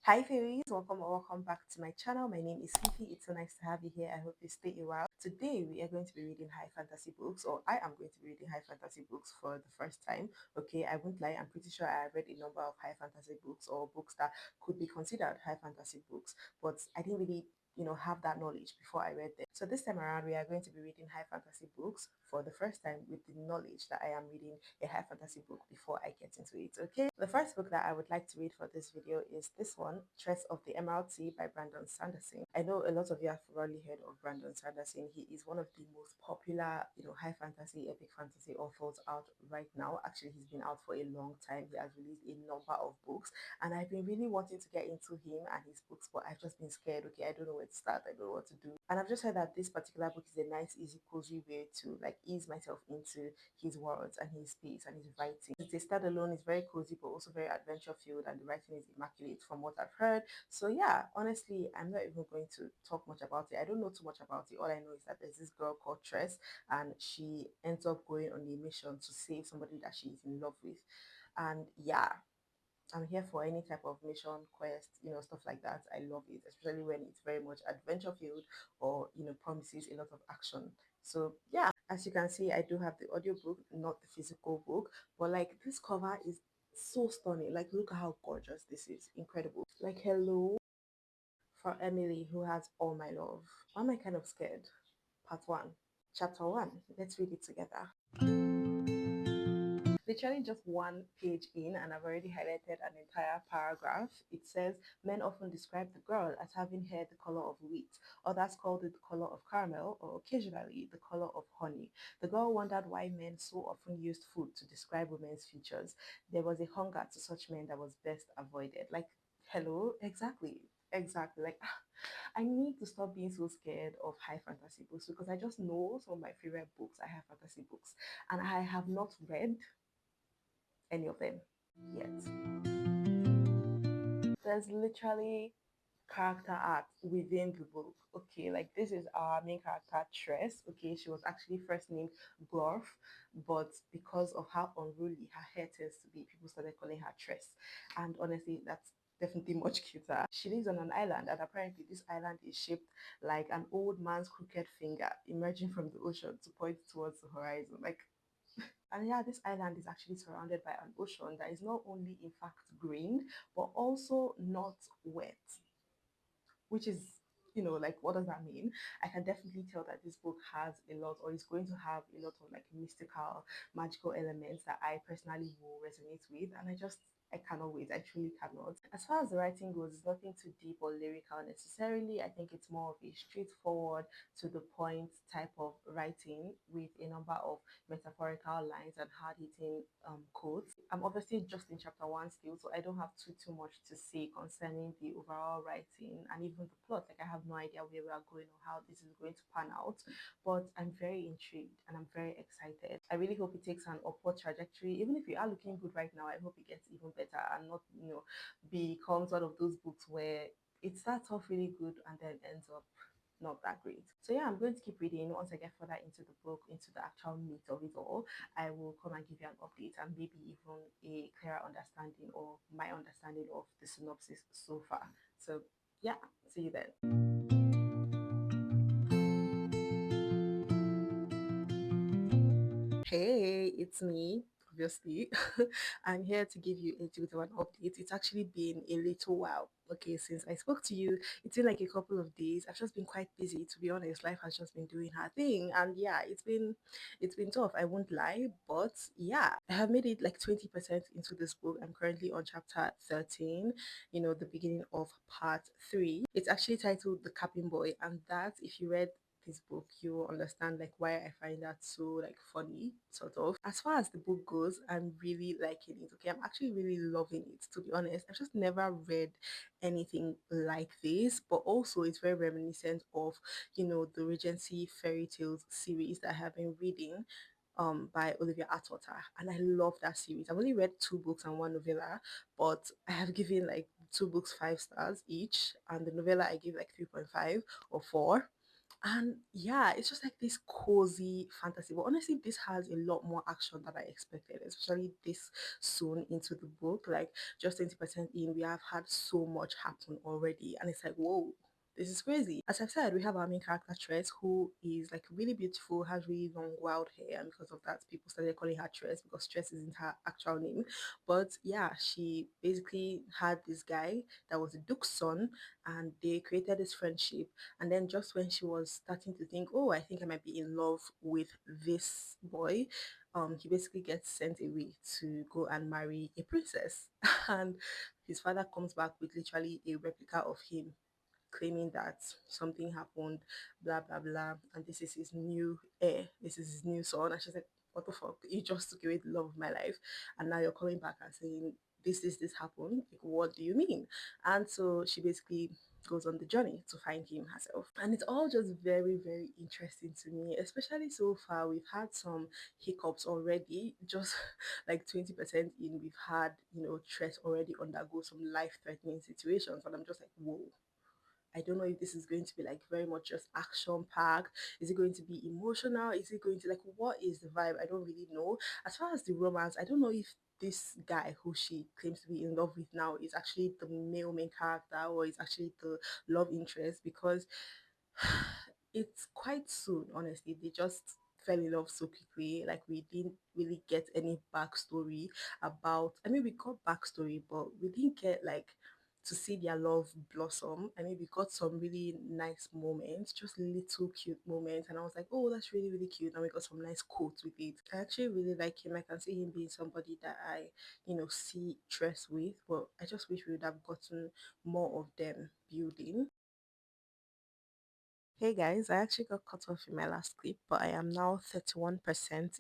Hi fairies, welcome or welcome back to my channel. My name is Fifi. It's so nice to have you here. I hope you stay a while. Today we are going to be reading high fantasy books, or I am going to be reading high fantasy books for the first time. Okay, I won't lie, I'm pretty sure I read a number of high fantasy books or books that could be considered high fantasy books, but I didn't really have that knowledge before I read them. So this time around we are going to be reading high fantasy books for the first time with the knowledge that I am reading a high fantasy book before I get into it. Okay, the first book that I would like to read for this video is this one, Tress of the Emerald Sea by Brandon Sanderson. I know a lot of you have probably heard of Brandon Sanderson. He is one of the most popular high fantasy, epic fantasy authors out right now. Actually, he's been out for a long time. He has released a number of books, and I've been really wanting to get into him and his books, but I've just been scared. Okay, I don't know where to start. I don't know what to do. And I've just heard that this particular book is a nice, easy, cozy way to like ease myself into his words and his space and his writing. It's a standalone, it's very cozy, but also very adventure filled, and the writing is immaculate from what I've heard. So yeah, honestly, I'm not even going to talk much about it. I don't know too much about it. All I know is that there's this girl called Tress, and she ends up going on a mission to save somebody that she's in love with. And yeah, I'm here for any type of mission, quest, stuff like that. I love it, especially when it's very much adventure filled or, promises a lot of action. So yeah, as you can see, I do have the audiobook, not the physical book, but like this cover is so stunning. Like, look at how gorgeous this is. Incredible. Like, hello for Emily, who has all my love. Why am I kind of scared? Part one, chapter one. Let's read it together. Literally just one page in, and I've already highlighted an entire paragraph. It says, men often describe the girl as having hair the color of wheat. Others called it the color of caramel, or occasionally the color of honey. The girl wondered why men so often used food to describe women's features. There was a hunger to such men that was best avoided. Like, hello, exactly. Exactly. Like, I need to stop being so scared of high fantasy books, because I just know some of my favorite books are high fantasy books, and I have not read any of them yet. There's literally character art within the book. Okay, like this is our main character, Tress. Okay, she was actually first named Glorf, but because of how unruly her hair tends to be, people started calling her Tress. And honestly, that's definitely much cuter. She lives on an island, and apparently this island is shaped like an old man's crooked finger emerging from the ocean to point towards the horizon. Like, and yeah, this island is actually surrounded by an ocean that is not only in fact green, but also not wet, which is, like, what does that mean? I can definitely tell that this book has a lot, or is going to have a lot of like mystical, magical elements that I personally will resonate with. And I cannot wait. I truly cannot. As far as the writing goes, it's nothing too deep or lyrical necessarily. I think it's more of a straightforward, to the point type of writing, with a number of metaphorical lines and hard-hitting quotes. I'm obviously just in chapter one still, so I don't have too much to say concerning the overall writing and even the plot. Like, I have no idea where we are going or how this is going to pan out, but I'm very intrigued and I'm very excited. I really hope it takes an upward trajectory. Even if you are looking good right now, I hope it gets even better and not, becomes one of those books where it starts off really good and then ends up not that great. So yeah, I'm going to keep reading. Once I get further into the book, into the actual meat of it all, I will come and give you an update and maybe even a clearer understanding, or my understanding of the synopsis so far. So yeah, see you then. Hey, it's me. Obviously, I'm here to give you a little bit of an update. It's actually been a little while, okay, since I spoke to you. It's been like a couple of days. I've just been quite busy, to be honest. Life has just been doing her thing, and yeah, it's been tough. I won't lie, but yeah, I have made it like 20% into this book. I'm currently on chapter 13. The beginning of part 3. It's actually titled The Capping Boy, and that, if you read this book, you will understand like why I find that so like funny, sort of. As far as the book goes, I'm really liking it. Okay, I'm actually really loving it, to be honest. I've just never read anything like this, but also it's very reminiscent of the Regency fairy tales series that I have been reading, by Olivia Atwater, and I love that series. I've only read 2 books and 1 novella, but I have given like 2 books 5 stars each, and the novella I give like 3.5 or 4. And yeah, it's just like this cozy fantasy. But honestly, this has a lot more action than I expected, especially this soon into the book. Like just 20% in, we have had so much happen already. And it's like, whoa, this is crazy. As I've said, we have our main character Tress, who is like really beautiful, has really long wild hair, and because of that, people started calling her Tress because Tress isn't her actual name. But yeah, she basically had this guy that was the Duke's son, and they created this friendship. And then just when she was starting to think, oh, I think I might be in love with this boy, he basically gets sent away to go and marry a princess. And his father comes back with literally a replica of him, claiming that something happened, blah blah blah, and this is his new heir, this is his new son. And she's like, what the fuck? You just took away the love of my life, and now you're coming back and saying this happened. Like, what do you mean? And so she basically goes on the journey to find him herself. And it's all just very, very interesting to me, especially so far. We've had some hiccups already, just like 20% in, we've had, Tress already undergo some life threatening situations. And I'm just like, whoa, I don't know if this is going to be like very much just action packed. Is it going to be emotional? Is it going to like, what is the vibe? I don't really know. As far as the romance, I don't know if this guy who she claims to be in love with now is actually the male main character or is actually the love interest, because it's quite soon, honestly. They just fell in love so quickly. Like we didn't really get any backstory about, I mean we got backstory, but we didn't get like to see their love blossom. I mean we got some really nice moments, just little cute moments, and I was like, oh, that's really, really cute. And we got some nice quotes with it. I actually really like him. I can see him being somebody that I, see Tress with, but I just wish we would have gotten more of them building. Hey guys, I actually got cut off in my last clip, but I am now 31%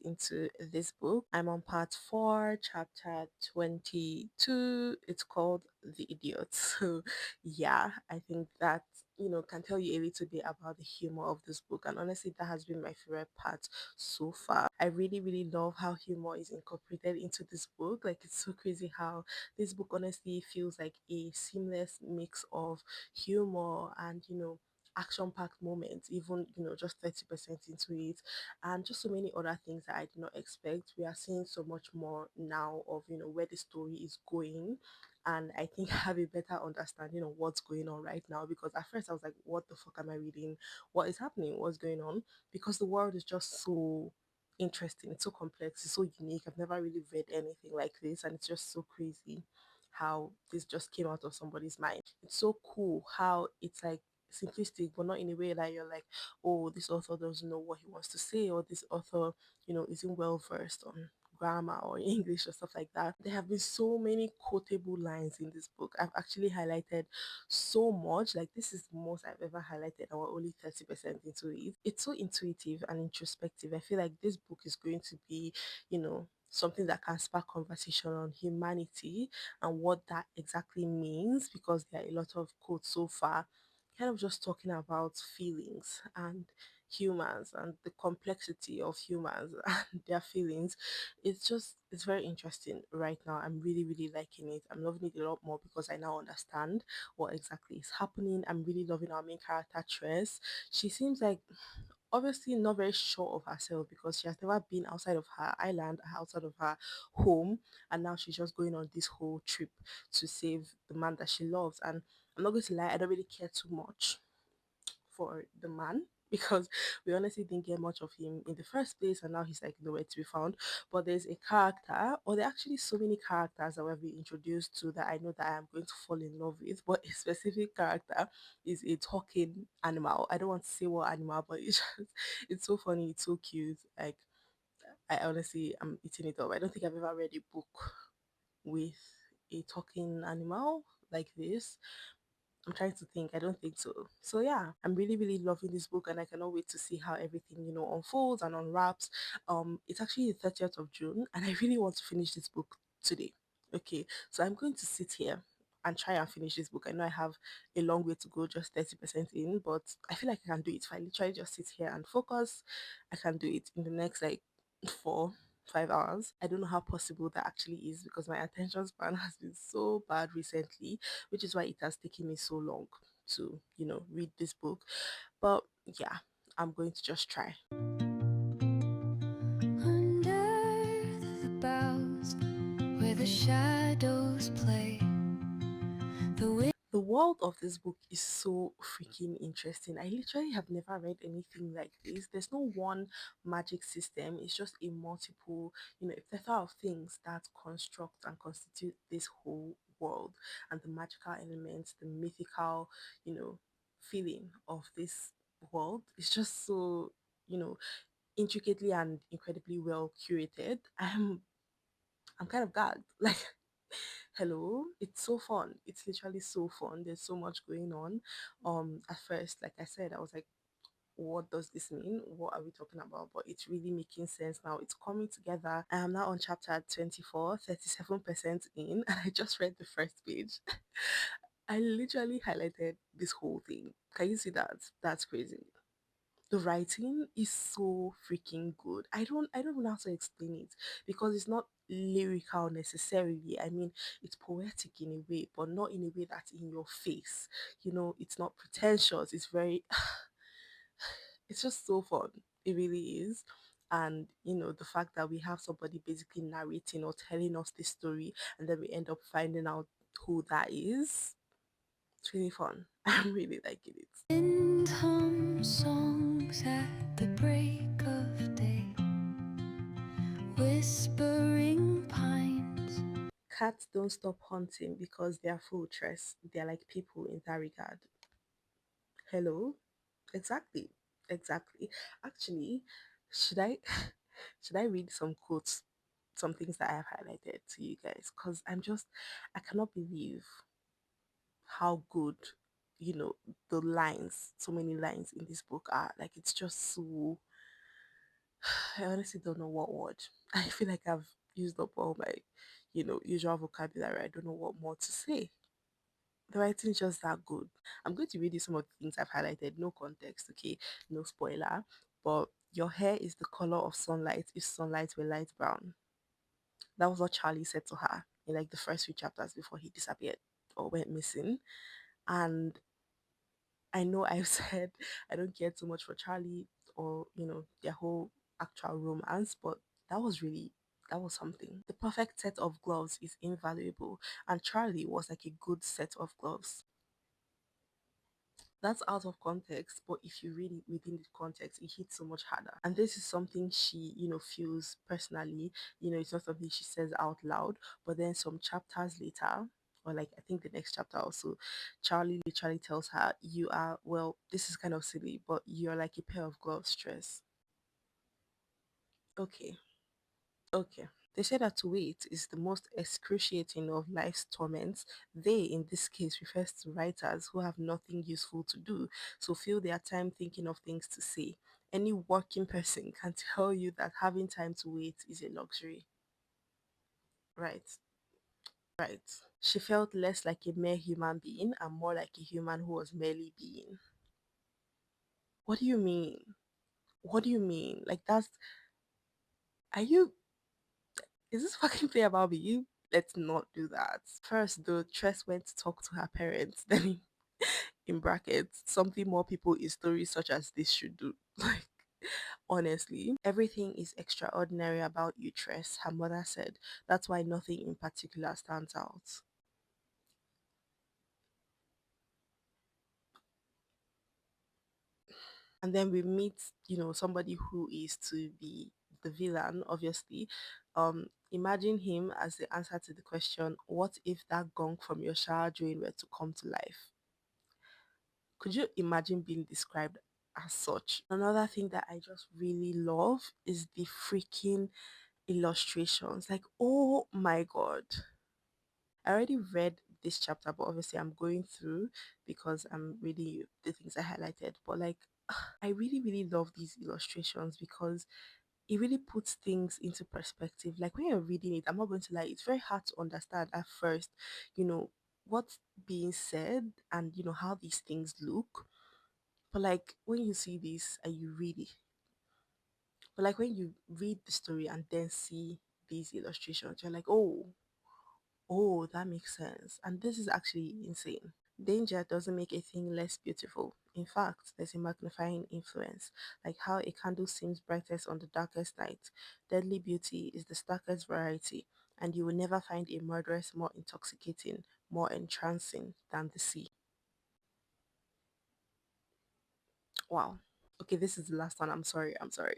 into this book. I'm on part 4, chapter 22. It's called The Idiot. So, yeah, I think that, can tell you a little bit about the humor of this book. And honestly, that has been my favorite part so far. I really, really love how humor is incorporated into this book. Like, it's so crazy how this book honestly feels like a seamless mix of humor and, action packed moments, even just 30% into it, and just so many other things that I did not expect. We are seeing so much more now of where the story is going. And I think I have a better understanding of what's going on right now, because at first I was like, what the fuck am I reading? What is happening? What's going on? Because the world is just so interesting, it's so complex, it's so unique. I've never really read anything like this, and it's just so crazy how this just came out of somebody's mind. It's so cool how it's like simplistic, but not in a way that you're like, oh, this author doesn't know what he wants to say, or this author, isn't well versed on grammar or English or stuff like that. There have been so many quotable lines in this book. I've actually highlighted so much. Like, this is the most I've ever highlighted, and we're only 30% into it. It's so intuitive and introspective. I feel like this book is going to be, something that can spark conversation on humanity and what that exactly means, because there are a lot of quotes so far kind of just talking about feelings and humans and the complexity of humans and their feelings. It's very interesting right now. I'm really, really liking it. I'm loving it a lot more because I now understand what exactly is happening. I'm really loving our main character Tress. She seems like obviously not very sure of herself because she has never been outside of her island, outside of her home, and now she's just going on this whole trip to save the man that she loves. And I'm not going to lie, I don't really care too much for the man because we honestly didn't get much of him in the first place, and now he's like nowhere to be found. But there's a character, or there are actually so many characters that we've been introduced to that I know that I'm going to fall in love with. But a specific character is a talking animal. I don't want to say what animal, but it's just, it's so funny, it's so cute. Like, I honestly am eating it up. I don't think I've ever read a book with a talking animal like this. I'm trying to think. I don't think so. So yeah, I'm really, really loving this book, and I cannot wait to see how everything unfolds and unwraps. It's actually the 30th of June, and I really want to finish this book today. Okay, so I'm going to sit here and try and finish this book. I know I have a long way to go, just 30% in, but I feel like I can do it. If I literally just sit here and focus, I can do it in the next like 4 5 hours. I don't know how possible that actually is because my attention span has been so bad recently, which is why it has taken me so long to read this book. But yeah, I'm going to just try. Under the boughs where the shadows play, the wind. The world of this book is so freaking interesting. I literally have never read anything like this. There's no one magic system, it's just a multiple, a plethora of things that construct and constitute this whole world, and the magical elements, the mythical, you know, feeling of this world is just so, you know, intricately and incredibly well curated. I'm kind of gagged. Like, hello, it's so fun. It's literally so fun. There's so much going on. At first, like I said, I was like, what does this mean? What are we talking about? But it's really making sense now. It's coming together. I am now on chapter 24, 37% in, and I just read the first page. I literally highlighted this whole thing. Can you see that? That's crazy. The writing is so freaking good. I don't even know how to explain it, because it's not lyrical necessarily. I mean, it's poetic in a way, but not in a way that's in your face. It's not pretentious. It's very it's just so fun. It really is. And the fact that we have somebody basically narrating or telling us this story, and then we end up finding out who that is. It's really fun. I'm really liking it. Wind hums songs at the break of day, whispering pines. Cats don't stop hunting because they are full tress. They're like people in that regard. Hello? Exactly. Exactly. Actually, should I should I read some quotes, some things that I have highlighted to you guys? Because I cannot believe how good, the lines, so many lines in this book are. Like, it's just so, I honestly don't know what word. I feel like I've used up all my, usual vocabulary. I don't know what more to say. The writing is just that good. I'm going to read you some of the things I've highlighted. No context, okay? No spoiler. But your hair is the color of sunlight if sunlight were light brown. That was what Charlie said to her in like the first few chapters before he disappeared or went missing. And I know I've said I don't care too much for Charlie or, their whole actual romance, but that was really that was something. The perfect set of gloves is invaluable, and Charlie was like a good set of gloves. That's out of context, but if you read it within the context, it hits so much harder. And this is something she, feels personally. It's not something she says out loud, but then some chapters later, or like I think the next chapter also, Charlie literally tells her, you are, well, this is kind of silly, but you're like a pair of gloves, stress. Okay. Okay. They say that to wait is the most excruciating of life's torments. They, in this case, refers to writers who have nothing useful to do, so fill their time thinking of things to say. Any working person can tell you that having time to wait is a luxury. Right, right. She felt less like a mere human being and more like a human who was merely being. What do you mean? What do you mean? Like, are you is this fucking play about me? Let's not do that. First, the Tress went to talk to her parents. Then, in brackets, something more people in stories such as this should do. Like, honestly, everything is extraordinary about you, Tress, her mother said. That's why nothing in particular stands out. And then we meet, somebody who is to be the villain, obviously. Imagine him as the answer to the question, what if that gong from your shower drain were to come to life? Could you imagine being described as such? Another thing that I just really love is the freaking illustrations. Like, oh my god. I already read this chapter, but obviously I'm going through because I'm reading you the things I highlighted. But like, I really, really love these illustrations because it really puts things into perspective. Like when you're reading it, I'm not going to lie, it's very hard to understand at first, you know, what's being said and how these things look. But like when you see this and you read it, but like when you read the story and then see these illustrations, you're like, oh, that makes sense. And this is actually insane. Danger doesn't make a thing less beautiful. In fact, there's a magnifying influence, like how a candle seems brightest on the darkest night. Deadly beauty is the starkest variety, and you will never find a murderess more intoxicating, more entrancing than the sea. Wow. Okay, this is the last one. I'm sorry. I'm sorry.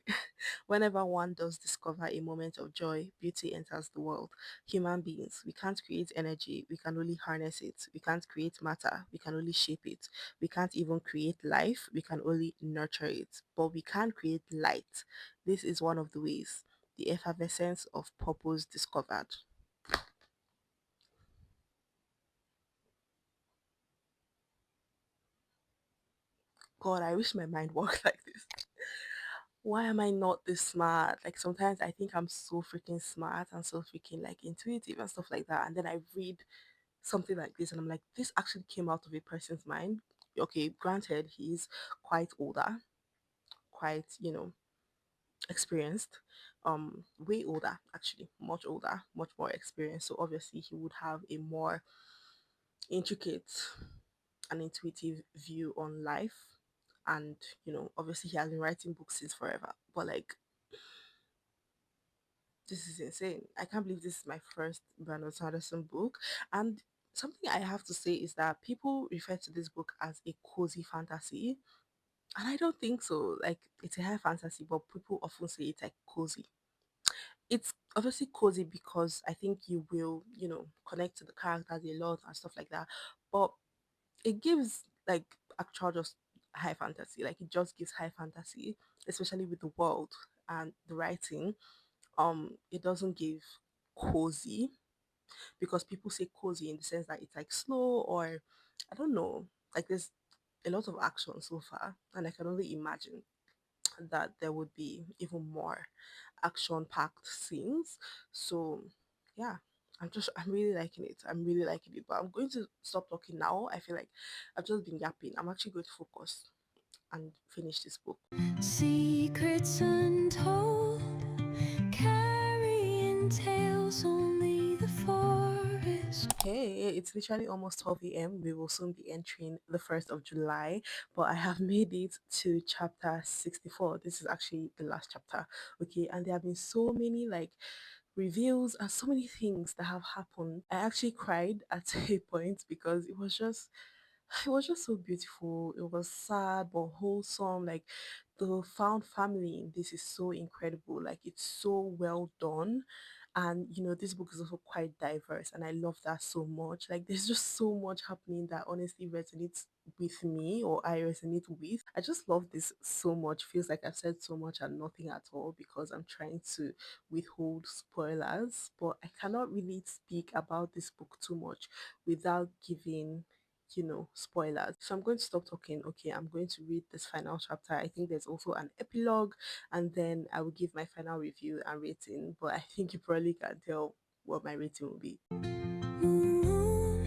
Whenever one does discover a moment of joy, beauty enters the world. Human beings, we can't create energy, we can only harness it. We can't create matter, we can only shape it. We can't even create life, we can only nurture it. But we can create light. This is one of the ways. The effervescence of purpose discovered. God, I wish my mind worked like this. Why am I not this smart? Like sometimes I think I'm so freaking smart and so freaking like intuitive and stuff like that. And then I read something like this and I'm like, this actually came out of a person's mind. Okay, granted, he's quite older, quite, experienced, way older, actually, much older, much more experienced. So obviously he would have a more intricate and intuitive view on life. And, obviously he has been writing books since forever. But like this is insane. I can't believe this is my first Brandon Sanderson book. And something I have to say is that people refer to this book as a cozy fantasy. And I don't think so. Like, it's a high fantasy, but people often say it's like cozy. It's obviously cozy because I think you will, connect to the characters a lot and stuff like that. But it gives like actual just high fantasy. Like, it just gives high fantasy, especially with the world and the writing. It doesn't give cozy because people say cozy in the sense that it's like slow or I don't know, like there's a lot of action so far, and I can only imagine that there would be even more action packed scenes. So yeah, I'm really liking it. I'm really liking it. But I'm going to stop talking now. I feel like I've just been yapping. I'm actually going to focus and finish this book. Secrets untold, carrying tales only the forest. Hey, it's literally almost 12 a.m. We will soon be entering the 1st of July, but I have made it to chapter 64. This is actually the last chapter. Okay, and there have been so many like reveals and so many things that have happened. I actually cried at a point because it was just so beautiful. It was sad but wholesome. Like the found family in this is so incredible. Like it's so well done. And this book is also quite diverse and I love that so much. Like there's just so much happening that honestly resonates with me or I resonate with. I just love this so much. Feels like I've said so much and nothing at all because I'm trying to withhold spoilers. But I cannot really speak about this book too much without giving spoilers. So I'm going to stop talking. Okay, I'm going to read this final chapter. I think there's also an epilogue, and then I will give my final review and rating. But I think you probably can tell what my rating will be. Moonlight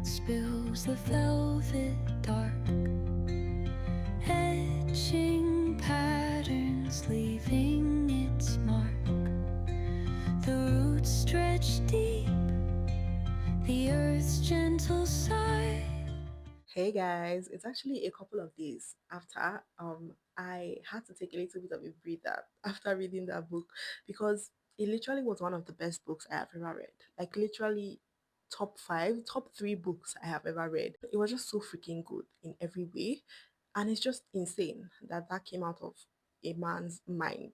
spills the velvet dark, etching patterns, leaving its mark. The roots stretch deep, the earth's gentle sigh. Hey guys, it's actually a couple of days after I had to take a little bit of a breather after reading that book because it literally was one of the best books I have ever read. Like literally top 5, top 3 books I have ever read. It was just so freaking good in every way and it's just insane that that came out of a man's mind.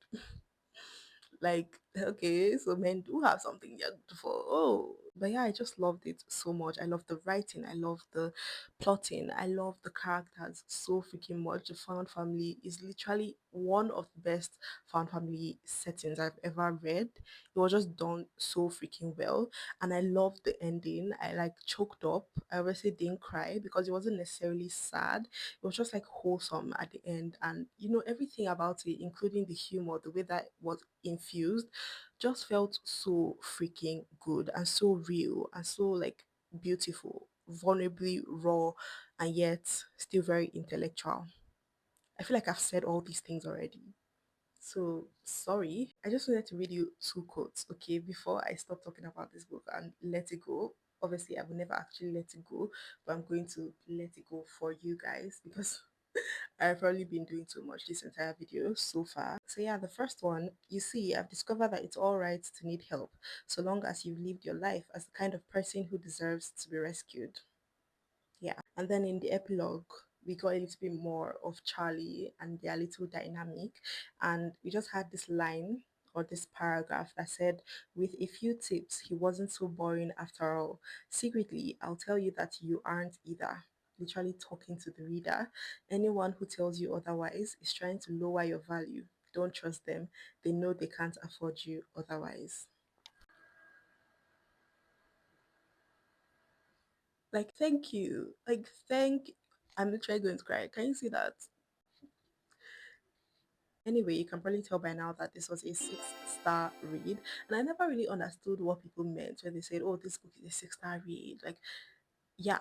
Like, okay, so men do have something they're good for. Oh, but yeah, I just loved it so much. I love the writing, I love the plotting, I love the characters so freaking much. The found family is literally one of the best found family settings I've ever read. It was just done so freaking well, and I loved the ending. I like choked up. I obviously didn't cry because it wasn't necessarily sad. It was just like wholesome at the end, and everything about it, including the humor, the way that was infused, just felt so freaking good and so real and so like beautiful, vulnerably raw, and yet still very intellectual. I feel like I've said all these things already. So sorry. I just wanted to read you two quotes, okay, before I stop talking about this book and let it go. Obviously, I will never actually let it go, but I'm going to let it go for you guys because I've probably been doing too much this entire video so far. So yeah, the first one, you see, I've discovered that it's all right to need help so long as you've lived your life as the kind of person who deserves to be rescued. Yeah. And then in the epilogue, we got a little bit more of Charlie and their little dynamic. And we just had this line or this paragraph that said, with a few tips, he wasn't so boring after all. Secretly, I'll tell you that you aren't either. Literally talking to the reader. Anyone who tells you otherwise is trying to lower your value. Don't trust them. They know they can't afford you otherwise. Like, thank you. Like, I'm literally going to cry. Can you see that? Anyway, you can probably tell by now that this was a six-star read, and I never really understood what people meant when they said, "Oh, this book is a six-star read." Like, yeah,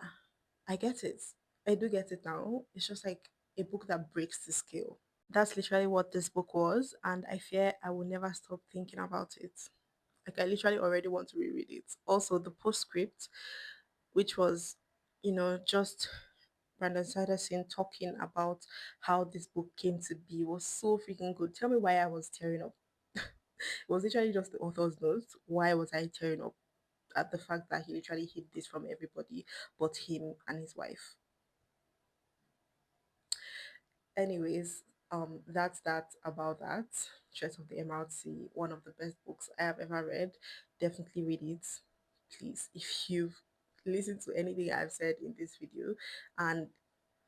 I get it. I do get it now. It's just like a book that breaks the scale. That's literally what this book was, and I fear I will never stop thinking about it. Like, I literally already want to reread it. Also, the postscript, which was, just Brandon Sanderson talking about how this book came to be was so freaking good. Tell me why I was tearing up. It was literally just the author's notes. Why was I tearing up at the fact that he literally hid this from everybody but him and his wife? Anyways, that's that about that. Tress of the Emerald Sea, one of the best books I have ever read. Definitely read it, please. If you've listened to anything I've said in this video, and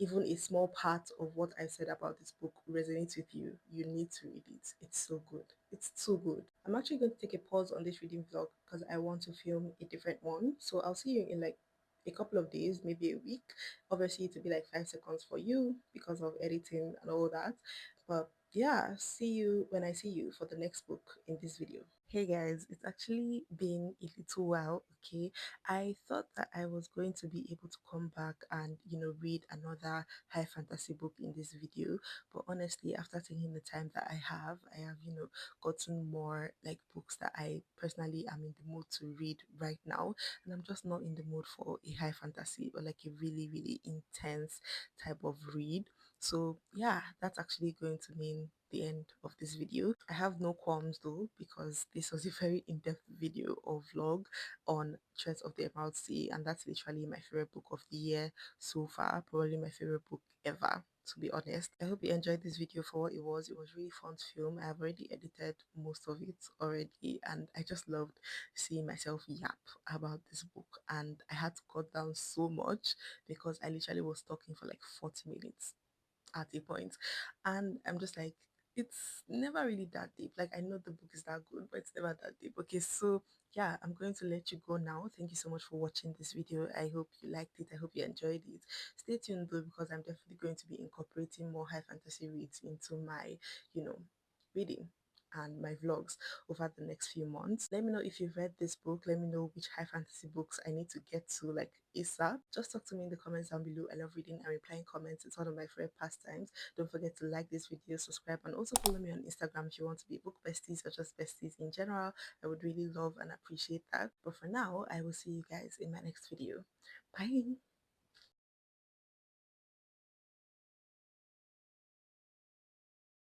even a small part of what I said about this book resonates with you, you need to read it. It's so good. It's too good. I'm actually going to take a pause on this reading vlog because I want to film a different one. So I'll see you in like a couple of days, maybe a week. Obviously, it will be like 5 seconds for you because of editing and all that. But yeah, see you when I see you for the next book in this video. Hey guys, it's actually been a little while, okay? I thought that I was going to be able to come back and, read another high fantasy book in this video. But honestly, after taking the time that I have, gotten more like books that I personally am in the mood to read right now. And I'm just not in the mood for a high fantasy or like a really, really intense type of read. So yeah, that's actually going to mean the end of this video. I have no qualms though because this was a very in-depth video or vlog on Threads of the Emerald Sea, and that's literally my favorite book of the year so far, probably my favorite book ever, to be honest. I hope you enjoyed this video for what it was. It was really fun to film. I have already edited most of it already, and I just loved seeing myself yap about this book, and I had to cut down so much because I literally was talking for like 40 minutes at a point. And I'm just like, it's never really that deep. Like, I know the book is that good, but it's never that deep. Okay, so yeah, I'm going to let you go now. Thank you so much for watching this video. I hope you liked it. I hope you enjoyed it. Stay tuned though, because I'm definitely going to be incorporating more high fantasy reads into my, reading and my vlogs over the next few months. Let me know if you've read this book. Let me know which high fantasy books I need to get to like ASAP. Just talk to me in the comments down below. I love reading and replying comments. It's one of my favorite pastimes. Don't forget to like this video, subscribe, and also follow me on Instagram if you want to be book besties or just besties in general. I would really love and appreciate that. But for now, I will see you guys in my next video. Bye.